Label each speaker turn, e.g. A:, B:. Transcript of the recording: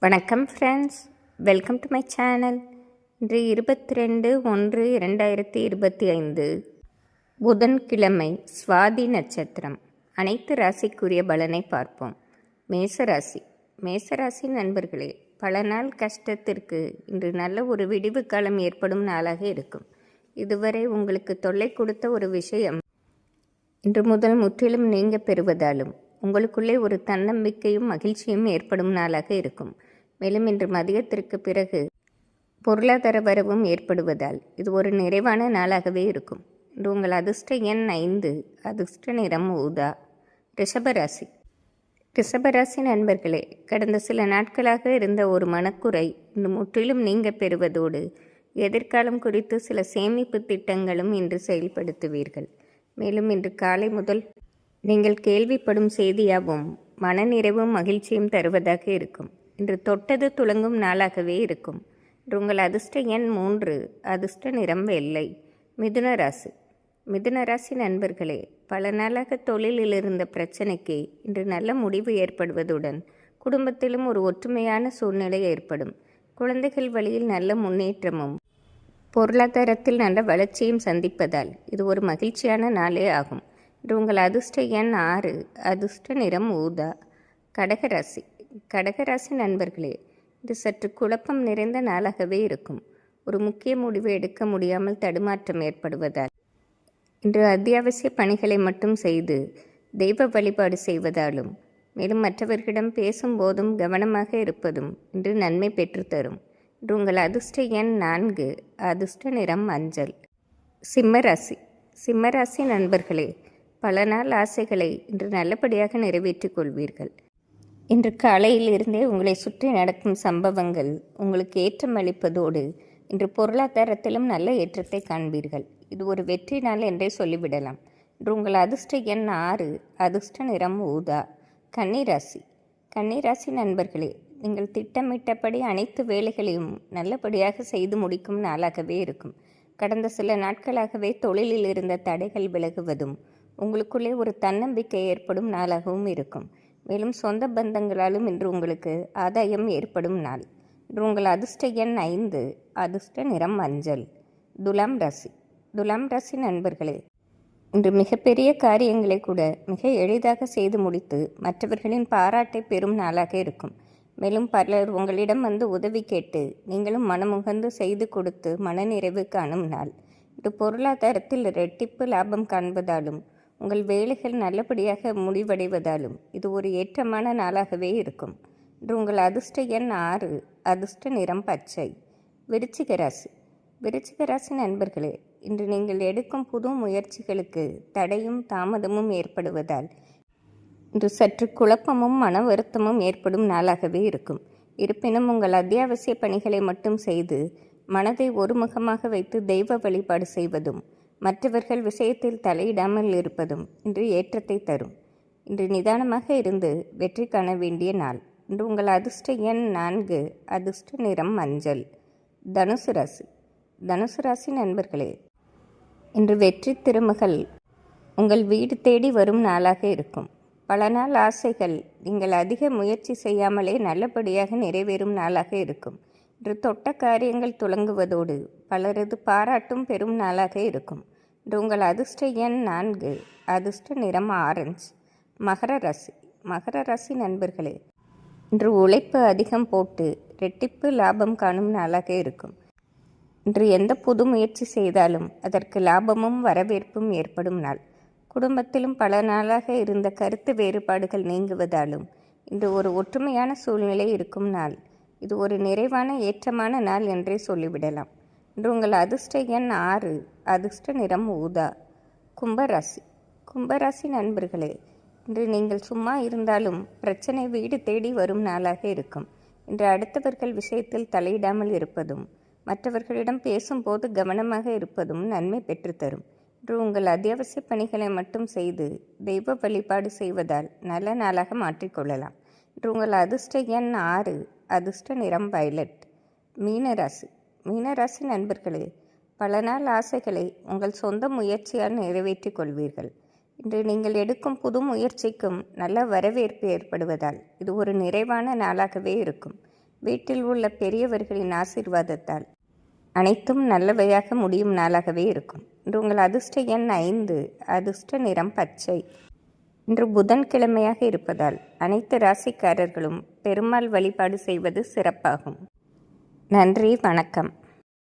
A: வணக்கம் friends, welcome to my channel. இன்று 22/1/2025 புதன்கிழமை, சுவாதி நட்சத்திரம். அனைத்து ராசிக்குரிய பலனை பார்ப்போம். மேசராசி நண்பர்களே, பல நாள் கஷ்டத்திற்கு இன்று நல்ல ஒரு விடிவு காலம் ஏற்படும் நாளாக இருக்கும். இதுவரை உங்களுக்கு தொல்லை கொடுத்த ஒரு விஷயம் இன்று முதல் முற்றிலும் நீங்க பெறுவதாலும் உங்களுக்குள்ளே ஒரு தன்னம்பிக்கையும் மகிழ்ச்சியும் ஏற்படும் நாளாக இருக்கும். மேலும் இன்று மதியத்திற்கு பிறகு பொருளாதார வரவும் ஏற்படுவதால் இது ஒரு நிறைவான நாளாகவே இருக்கும். இன்று உங்கள் அதிர்ஷ்ட எண் 5, அதிர்ஷ்ட நிறம் ஊதா. ரிஷபராசி நண்பர்களே, கடந்த சில நாட்களாக இருந்த ஒரு மனக்குறை இன்று முற்றிலும் நீங்க பெறுவதோடு எதிர்காலம் குறித்து சில சேமிப்பு திட்டங்களும் இன்று செயல்படுத்துவீர்கள். மேலும் இன்று காலை முதல் நீங்கள் கேள்விப்படும் செய்தியாகவும் மனநிறைவும் மகிழ்ச்சியும் தருவதாக இருக்கும். இன்று தொட்டது துளங்கும் நாளாகவே இருக்கும். இன்று உங்கள் அதிர்ஷ்ட எண் 3, அதிர்ஷ்ட நிறம் வெள்ளை. மிதுனராசி நண்பர்களே, பல நாளாக தொழிலில் இருந்த பிரச்சனைக்கு இன்று நல்ல முடிவு ஏற்படுவதுடன் குடும்பத்திலும் ஒரு ஒற்றுமையான சூழ்நிலை ஏற்படும். குழந்தைகள் வழியில் நல்ல முன்னேற்றமும் பொருளாதாரத்தில் நல்ல வளர்ச்சியும் சந்திப்பதால் இது ஒரு மகிழ்ச்சியான நாளே ஆகும். இன்று உங்கள் அதிர்ஷ்ட எண் 6, அதிர்ஷ்ட நிறம் ஊதா. கடகராசி நண்பர்களே, இது சற்று குழப்பம் நிறைந்த நாளாகவே இருக்கும். ஒரு முக்கிய முடிவு எடுக்க முடியாமல் தடுமாற்றம் ஏற்படுவதால் இன்று அத்தியாவசிய பணிகளை மட்டும் செய்து தெய்வ வழிபாடு செய்வதாலும் மேலும் மற்றவர்களிடம் பேசும்போதும் கவனமாக இருப்பதும் இன்று நன்மை பெற்றுத்தரும். இன்று உங்கள் அதிர்ஷ்ட எண் 4, அதிர்ஷ்ட நிறம் மஞ்சள். சிம்மராசி நண்பர்களே, பல நாள் ஆசைகளை இன்று நல்லபடியாக நிறைவேற்றிக் கொள்வீர்கள். இன்று காலையில் இருந்தே உங்களை சுற்றி நடக்கும் சம்பவங்கள் உங்களுக்கு ஏற்றம் அளிப்பதோடு இன்று பொருளாதாரத்திலும் நல்ல ஏற்றத்தை காண்பீர்கள். இது ஒரு வெற்றி நாள் என்றே சொல்லிவிடலாம். இன்று உங்கள் அதிர்ஷ்ட எண் 6, அதிர்ஷ்ட நிறம் ஊதா. கன்னிராசி நண்பர்களே, நீங்கள் திட்டமிட்டபடி அனைத்து வேலைகளையும் நல்லபடியாக செய்து முடிக்கும் நாளாகவே இருக்கும். கடந்த சில நாட்களாகவே தொழிலில் இருந்த தடைகள் விலகுவதும் உங்களுக்குள்ளே ஒரு தன்னம்பிக்கை ஏற்படும் நாளாகவும் இருக்கும். மேலும் சொந்த பந்தங்களாலும் இன்று உங்களுக்கு ஆதாயம் ஏற்படும் நாள். இன்று உங்கள் அதிர்ஷ்ட எண் 5, அதிர்ஷ்ட நிறம் மஞ்சள். துலாம் ராசி நண்பர்களே, இன்று மிகப்பெரிய காரியங்களை கூட மிக எளிதாக செய்து முடித்து மற்றவர்களின் பாராட்டை பெறும் நாளாக இருக்கும். மேலும் பலர் உங்களிடம் வந்து உதவி கேட்டு நீங்களும் மனமுகந்து செய்து கொடுத்து மனநிறைவு காணும் நாள். இன்று பொருளாதாரத்தில் இரட்டிப்பு லாபம் காண்பதாலும் உங்கள் வேலைகள் நல்லபடியாக முடிவடைவதாலும் இது ஒரு ஏற்றமான நாளாகவே இருக்கும். இன்று உங்கள் அதிர்ஷ்ட எண் 6, அதிர்ஷ்ட நிறம் பச்சை. விருச்சிகராசி நண்பர்களே, இன்று நீங்கள் எடுக்கும் புது முயற்சிகளுக்கு தடையும் தாமதமும் ஏற்படுவதால் இன்று சற்று குழப்பமும் மன வருத்தமும் ஏற்படும் நாளாகவே இருக்கும். இருப்பினும் உங்கள் அத்தியாவசிய பணிகளை மட்டும் செய்து மனதை ஒருமுகமாக வைத்து தெய்வ வழிபாடு செய்வதும் மற்றவர்கள் விஷயத்தில் தலையிடாமல் இருப்பதும் இன்று ஏற்றத்தை தரும். இன்று நிதானமாக இருந்து வெற்றி காண வேண்டிய நாள். இன்று உங்கள் அதிர்ஷ்ட எண் 4, அதிர்ஷ்ட நிறம் மஞ்சள். தனுசு ராசி நண்பர்களே, இன்று வெற்றி திருமகள் உங்கள் வீடு தேடி வரும் நாளாக இருக்கும். பல நாள் ஆசைகள் நீங்கள் அதிக முயற்சி செய்யாமலே நல்லபடியாக நிறைவேறும் நாளாக இருக்கும். இன்று தொட்ட காரியங்கள் துலங்குவதோடு பலரது பாராட்டும் பெறும் நாளாக இருக்கும். இன்று உங்கள் அதிர்ஷ்ட எண் 4, அதிர்ஷ்ட நிறம் ஆரஞ்சு. மகர ராசி நண்பர்களே, இன்று உழைப்பு அதிகம் போட்டு இரட்டிப்பு லாபம் காணும் நாளாக இருக்கும். இன்று எந்த புது முயற்சி செய்தாலும் அதற்கு லாபமும் வரவேற்பும் ஏற்படும் நாள். குடும்பத்திலும் பல நாளாக இருந்த கருத்து வேறுபாடுகள் நீங்குவதாலும் இன்று ஒரு ஒற்றுமையான சூழ்நிலை இருக்கும் நாள். இது ஒரு நிறைவான ஏற்றமான நாள் என்றே சொல்லிவிடலாம். இன்று உங்கள் அதிர்ஷ்ட எண் 6, அதிர்ஷ்ட நிறம் ஊதா. கும்பராசி நண்பர்களே, இன்று நீங்கள் சும்மா இருந்தாலும் பிரச்சனை வீடு தேடி வரும் நாளாக இருக்கும். இன்று அடுத்தவர்கள் விஷயத்தில் தலையிடாமல் இருப்பதும் மற்றவர்களிடம் பேசும்போது கவனமாக இருப்பதும் நன்மை பெற்றுத்தரும். இன்று உங்கள் அத்தியாவசிய பணிகளை மட்டும் செய்து தெய்வ வழிபாடு செய்வதால் நல்ல நாளாக மாற்றிக்கொள்ளலாம். இன்று உங்கள் அதிர்ஷ்ட எண் 6, அதிர்ஷ்ட நிறம் வயலட். மீனராசி நண்பர்களே, பல நாள் ஆசைகளை உங்கள் சொந்த முயற்சியால் நிறைவேற்றிக் கொள்வீர்கள். இன்று நீங்கள் எடுக்கும் புது முயற்சிக்கும் நல்ல வரவேற்பு ஏற்படுவதால் இது ஒரு நிறைவான நாளாகவே இருக்கும். வீட்டில் உள்ள பெரியவர்களின் ஆசீர்வாதத்தால் அனைத்தும் நல்லவையாக முடியும் நாளாகவே இருக்கும். இன்று உங்கள் அதிர்ஷ்ட எண் 5, அதிர்ஷ்ட நிறம் பச்சை. இன்று புதன்கிழமையாக இருப்பதால் அனைத்து ராசிக்காரர்களும் பெருமாள் வழிபாடு செய்வது சிறப்பாகும். நன்றி, வணக்கம்.